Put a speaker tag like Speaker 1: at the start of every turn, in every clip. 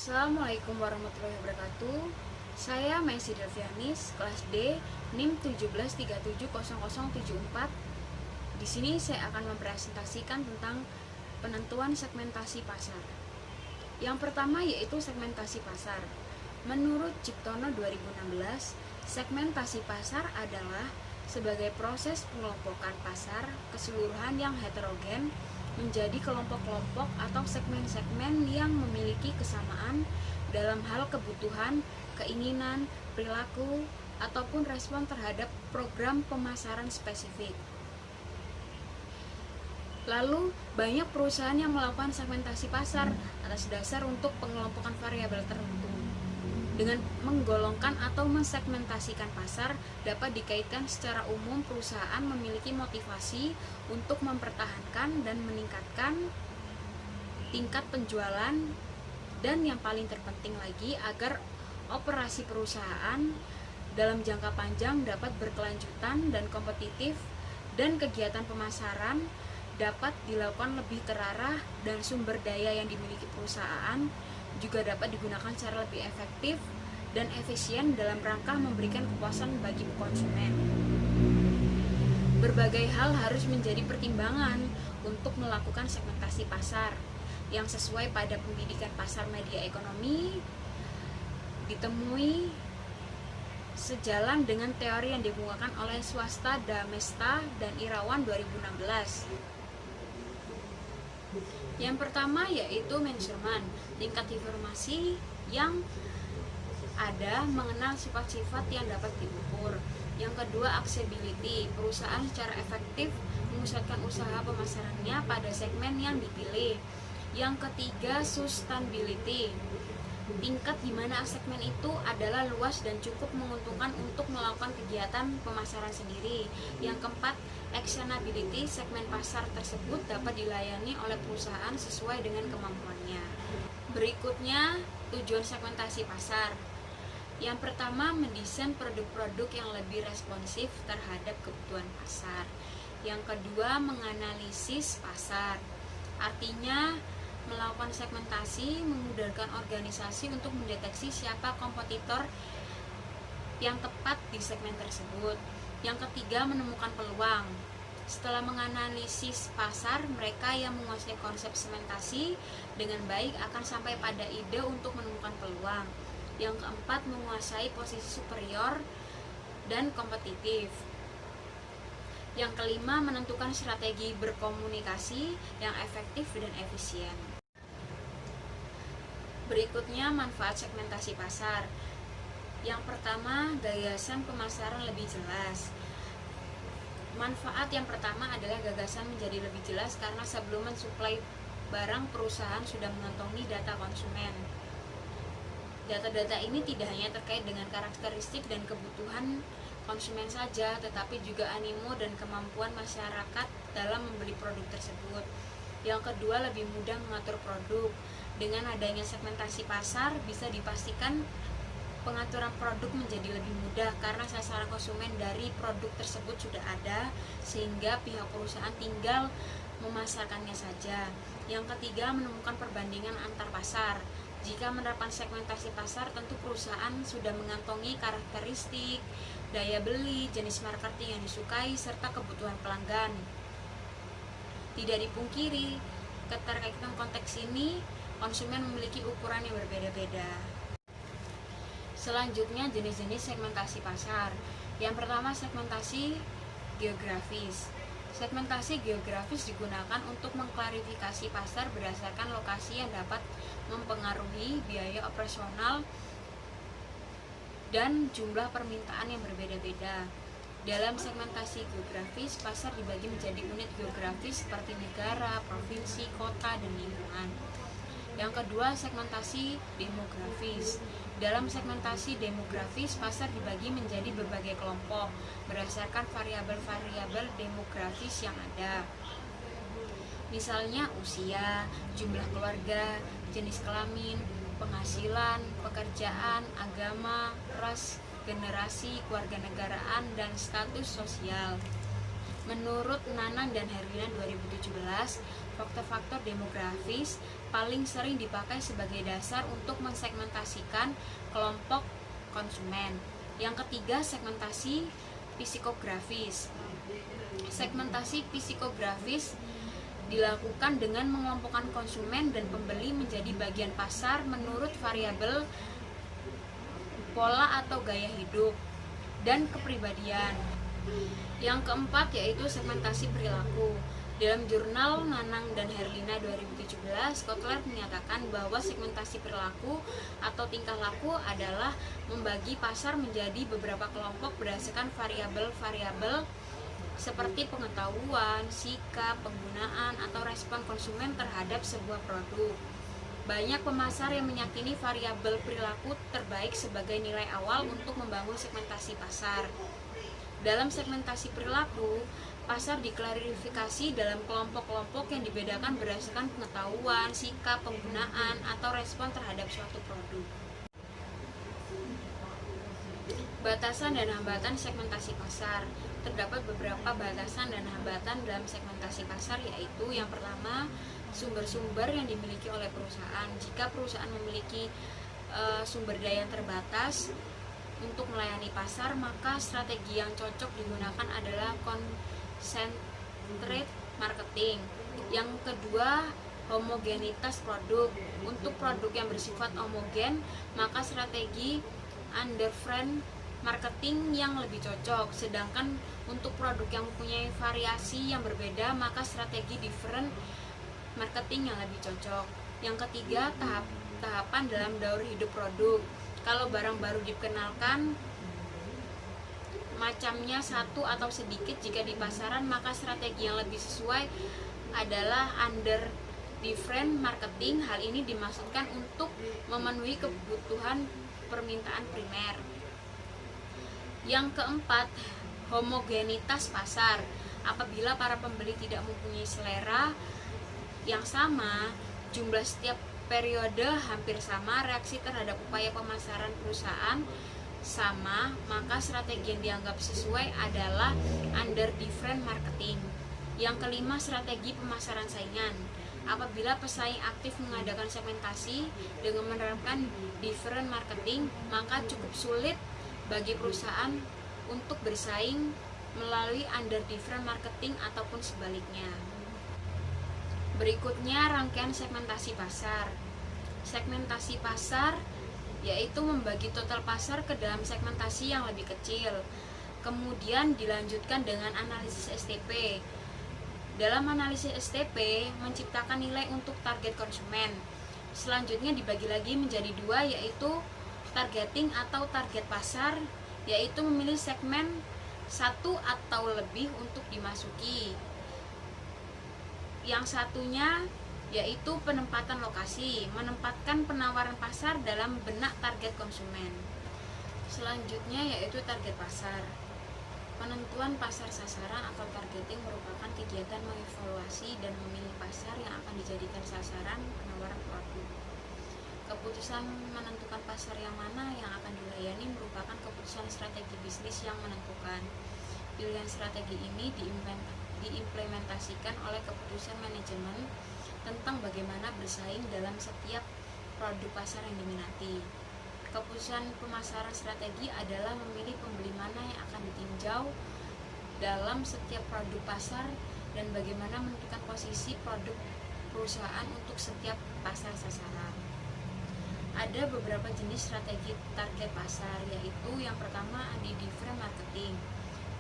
Speaker 1: Assalamualaikum warahmatullahi wabarakatuh. Saya Messi Delvianis, kelas D, NIM 17370074. Di sini saya akan mempresentasikan tentang penentuan segmentasi pasar. Yang pertama yaitu segmentasi pasar. Menurut Ciptono 2016, segmentasi pasar adalah sebagai proses pengelompokan pasar keseluruhan yang heterogen menjadi kelompok-kelompok atau segmen-segmen yang memiliki kesamaan dalam hal kebutuhan, keinginan, perilaku, ataupun respon terhadap program pemasaran spesifik. Lalu, banyak perusahaan yang melakukan segmentasi pasar atas dasar untuk pengelompokan variabel tertentu. Dengan menggolongkan atau mensegmentasikan pasar, dapat dikaitkan secara umum perusahaan memiliki motivasi untuk mempertahankan dan meningkatkan tingkat penjualan, dan yang paling terpenting lagi agar operasi perusahaan dalam jangka panjang dapat berkelanjutan dan kompetitif, dan kegiatan pemasaran dapat dilakukan lebih terarah, dan sumber daya yang dimiliki perusahaan juga dapat digunakan secara lebih efektif dan efisien dalam rangka memberikan kepuasan bagi konsumen. Berbagai hal harus menjadi pertimbangan untuk melakukan segmentasi pasar yang sesuai pada pendidikan pasar media ekonomi, ditemui sejalan dengan teori yang dimukakan oleh Swasta Damesta dan Irawan 2016. Yang pertama yaitu measurement, tingkat informasi yang ada mengenal sifat-sifat yang dapat diukur. Yang kedua, accessibility, perusahaan secara efektif memusatkan usaha pemasarannya pada segmen yang dipilih. Yang ketiga, sustainability, tingkat di mana segmen itu adalah luas dan cukup menguntungkan untuk melakukan kegiatan pemasaran sendiri. Yang keempat, actionability, segmen pasar tersebut dapat dilayani oleh perusahaan sesuai dengan kemampuannya. Berikutnya, tujuan segmentasi pasar. Yang pertama, mendesain produk-produk yang lebih responsif terhadap kebutuhan pasar. Yang kedua, menganalisis pasar. Artinya, melakukan segmentasi memudahkan organisasi untuk mendeteksi siapa kompetitor yang tepat di segmen tersebut. Yang ketiga, menemukan peluang. Setelah menganalisis pasar, mereka yang menguasai konsep segmentasi dengan baik akan sampai pada ide untuk menemukan peluang. Yang keempat, menguasai posisi superior dan kompetitif. Yang kelima, menentukan strategi berkomunikasi yang efektif dan efisien. Berikutnya, manfaat segmentasi pasar. Yang pertama, gagasan pemasaran lebih jelas. Manfaat yang pertama adalah gagasan menjadi lebih jelas karena sebelum mensuplai barang, perusahaan sudah mengantongi data konsumen. Data-data ini tidak hanya terkait dengan karakteristik dan kebutuhan konsumen saja, tetapi juga animo dan kemampuan masyarakat dalam membeli produk tersebut. Yang kedua, lebih mudah mengatur produk. Dengan adanya segmentasi pasar, bisa dipastikan pengaturan produk menjadi lebih mudah karena sasaran konsumen dari produk tersebut sudah ada, sehingga pihak perusahaan tinggal memasarkannya saja. Yang ketiga, menemukan perbandingan antar pasar. Jika menerapkan segmentasi pasar, tentu perusahaan sudah mengantongi karakteristik, daya beli, jenis marketing yang disukai, serta kebutuhan pelanggan. Tidak dipungkiri, keterkaitan konteks ini, konsumen memiliki ukuran yang berbeda-beda. Selanjutnya, jenis-jenis segmentasi pasar. Yang pertama, segmentasi geografis. Segmentasi geografis digunakan untuk mengklarifikasi pasar berdasarkan lokasi yang dapat mempengaruhi biaya operasional dan jumlah permintaan yang berbeda-beda. Dalam segmentasi geografis, pasar dibagi menjadi unit geografis seperti negara, provinsi, kota, dan lingkungan. Yang kedua, segmentasi demografis. Dalam segmentasi demografis, pasar dibagi menjadi berbagai kelompok berdasarkan variabel-variabel demografis yang ada. Misalnya usia, jumlah keluarga, jenis kelamin, penghasilan, pekerjaan, agama, ras, generasi, kewarganegaraan, dan status sosial. Menurut Nanang dan Herwina 2017, faktor-faktor demografis paling sering dipakai sebagai dasar untuk mensegmentasikan kelompok konsumen. Yang ketiga, segmentasi psikografis. Segmentasi psikografis dilakukan dengan mengelompokkan konsumen dan pembeli menjadi bagian pasar menurut variabel pola atau gaya hidup dan kepribadian. Yang keempat yaitu segmentasi perilaku. Dalam jurnal Nanang dan Herlina 2017, Kotler menyatakan bahwa segmentasi perilaku atau tingkah laku adalah membagi pasar menjadi beberapa kelompok berdasarkan variabel-variabel seperti pengetahuan, sikap, penggunaan, atau respon konsumen terhadap sebuah produk. Banyak pemasar yang meyakini variabel perilaku terbaik sebagai nilai awal untuk membangun segmentasi pasar. Dalam segmentasi perilaku, pasar diklarifikasi dalam kelompok-kelompok yang dibedakan berdasarkan pengetahuan, sikap, penggunaan, atau respon terhadap suatu produk. Batasan dan hambatan segmentasi pasar. Terdapat beberapa batasan dan hambatan dalam segmentasi pasar, yaitu yang pertama, sumber-sumber yang dimiliki oleh perusahaan. Jika perusahaan memiliki sumber daya yang terbatas untuk melayani pasar, maka strategi yang cocok digunakan adalah concentrate marketing. Yang kedua, homogenitas produk. Untuk produk yang bersifat homogen, maka strategi underframe marketing yang lebih cocok. Sedangkan untuk produk yang mempunyai variasi yang berbeda, maka strategi different marketing yang lebih cocok. Yang ketiga, tahapan dalam daur hidup produk. Kalau barang baru dikenalkan macamnya satu atau sedikit jika di pasaran, maka strategi yang lebih sesuai adalah under different marketing. Hal ini dimaksudkan untuk memenuhi kebutuhan permintaan primer. Yang keempat, homogenitas pasar. Apabila para pembeli tidak mempunyai selera yang sama, jumlah setiap periode hampir sama, reaksi terhadap upaya pemasaran perusahaan sama, maka strategi yang dianggap sesuai adalah under different marketing. Yang kelima, strategi pemasaran saingan. Apabila pesaing aktif mengadakan segmentasi dengan menerapkan different marketing, maka cukup sulit bagi perusahaan untuk bersaing melalui under different marketing ataupun sebaliknya. Berikutnya, rangkaian segmentasi pasar. Segmentasi pasar yaitu membagi total pasar ke dalam segmentasi yang lebih kecil. Kemudian dilanjutkan dengan analisis STP. Dalam analisis STP, menciptakan nilai untuk target konsumen. Selanjutnya dibagi lagi menjadi dua, yaitu targeting atau target pasar, yaitu memilih segmen satu atau lebih untuk dimasuki. Yang satunya yaitu penempatan lokasi, menempatkan penawaran pasar dalam benak target konsumen. Selanjutnya yaitu target pasar. Penentuan pasar sasaran atau targeting merupakan kegiatan mengevaluasi dan memilih pasar yang akan dijadikan sasaran penawaran produk. Keputusan menentukan pasar yang mana yang akan dilayani merupakan keputusan strategi bisnis yang menentukan. Pilihan strategi ini diimplementasikan oleh keputusan manajemen tentang bagaimana bersaing dalam setiap produk pasar yang diminati. Keputusan pemasaran strategi adalah memilih pembeli mana yang akan ditinjau dalam setiap produk pasar dan bagaimana menentukan posisi produk perusahaan untuk setiap pasar sasaran. Ada beberapa jenis strategi target pasar, yaitu yang pertama different marketing.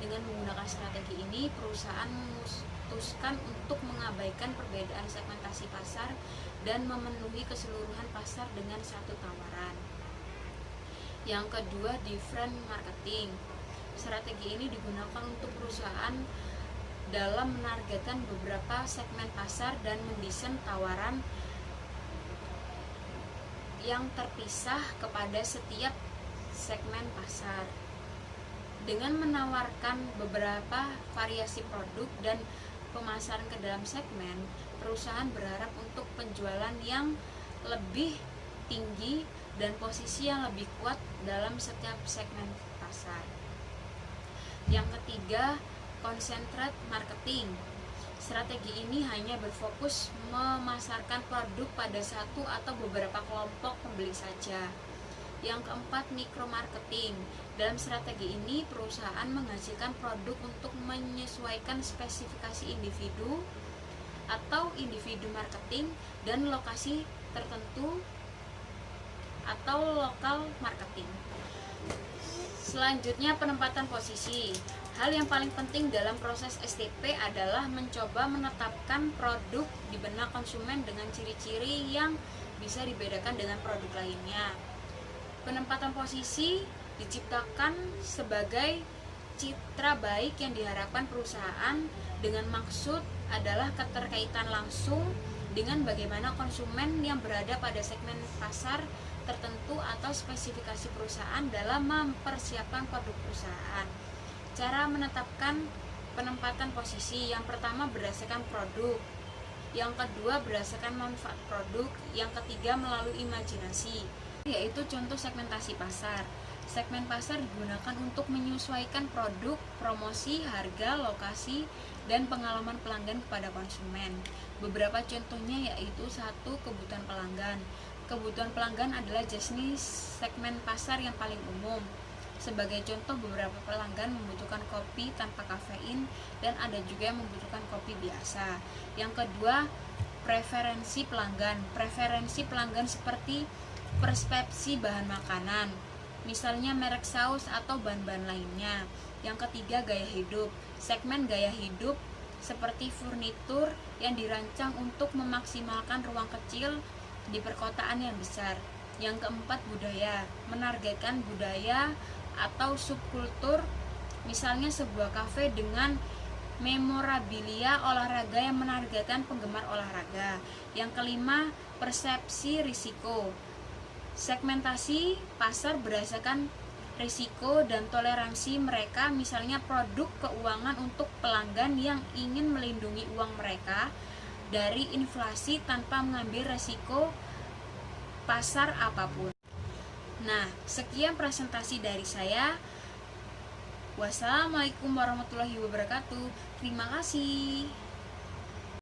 Speaker 1: Dengan menggunakan strategi ini, perusahaan memutuskan untuk mengabaikan perbedaan segmentasi pasar dan memenuhi keseluruhan pasar dengan satu tawaran. Yang kedua, different marketing. Strategi ini digunakan untuk perusahaan dalam menargetkan beberapa segmen pasar dan mendesain tawaran yang terpisah kepada setiap segmen pasar. Dengan menawarkan beberapa variasi produk dan pemasaran ke dalam segmen, perusahaan berharap untuk penjualan yang lebih tinggi dan posisi yang lebih kuat dalam setiap segmen pasar. Yang ketiga, concentrate marketing. Strategi ini hanya berfokus memasarkan produk pada satu atau beberapa kelompok pembeli saja. Yang keempat, mikromarketing. Dalam strategi ini, perusahaan menghasilkan produk untuk menyesuaikan spesifikasi individu atau individu marketing dan lokasi tertentu atau lokal marketing. Selanjutnya, penempatan posisi. Hal yang paling penting dalam proses STP adalah mencoba menetapkan produk di benak konsumen dengan ciri-ciri yang bisa dibedakan dengan produk lainnya. Penempatan posisi diciptakan sebagai citra baik yang diharapkan perusahaan dengan maksud adalah keterkaitan langsung dengan bagaimana konsumen yang berada pada segmen pasar tertentu atau spesifikasi perusahaan dalam mempersiapkan produk perusahaan. Cara menetapkan penempatan posisi, yang pertama berdasarkan produk, yang kedua berdasarkan manfaat produk, yang ketiga melalui imajinasi, yaitu contoh segmentasi pasar. Segmen pasar digunakan untuk menyesuaikan produk, promosi, harga, lokasi, dan pengalaman pelanggan kepada konsumen. Beberapa contohnya yaitu 1. Kebutuhan pelanggan. Kebutuhan pelanggan adalah jenis segmen pasar yang paling umum. Sebagai contoh, beberapa pelanggan membutuhkan kopi tanpa kafein dan ada juga yang membutuhkan kopi biasa. Yang kedua, preferensi pelanggan. Preferensi pelanggan seperti persepsi bahan makanan, misalnya merek saus atau bahan-bahan lainnya. Yang ketiga, gaya hidup. Segmen gaya hidup seperti furnitur yang dirancang untuk memaksimalkan ruang kecil di perkotaan yang besar. Yang keempat, budaya. Menargetkan budaya atau subkultur, misalnya sebuah kafe dengan memorabilia olahraga yang menargetkan penggemar olahraga. Yang kelima, persepsi risiko. Segmentasi pasar berdasarkan risiko dan toleransi mereka, misalnya produk keuangan untuk pelanggan yang ingin melindungi uang mereka dari inflasi tanpa mengambil risiko pasar apapun. Nah, sekian presentasi dari saya. Wassalamualaikum warahmatullahi wabarakatuh. Terima kasih.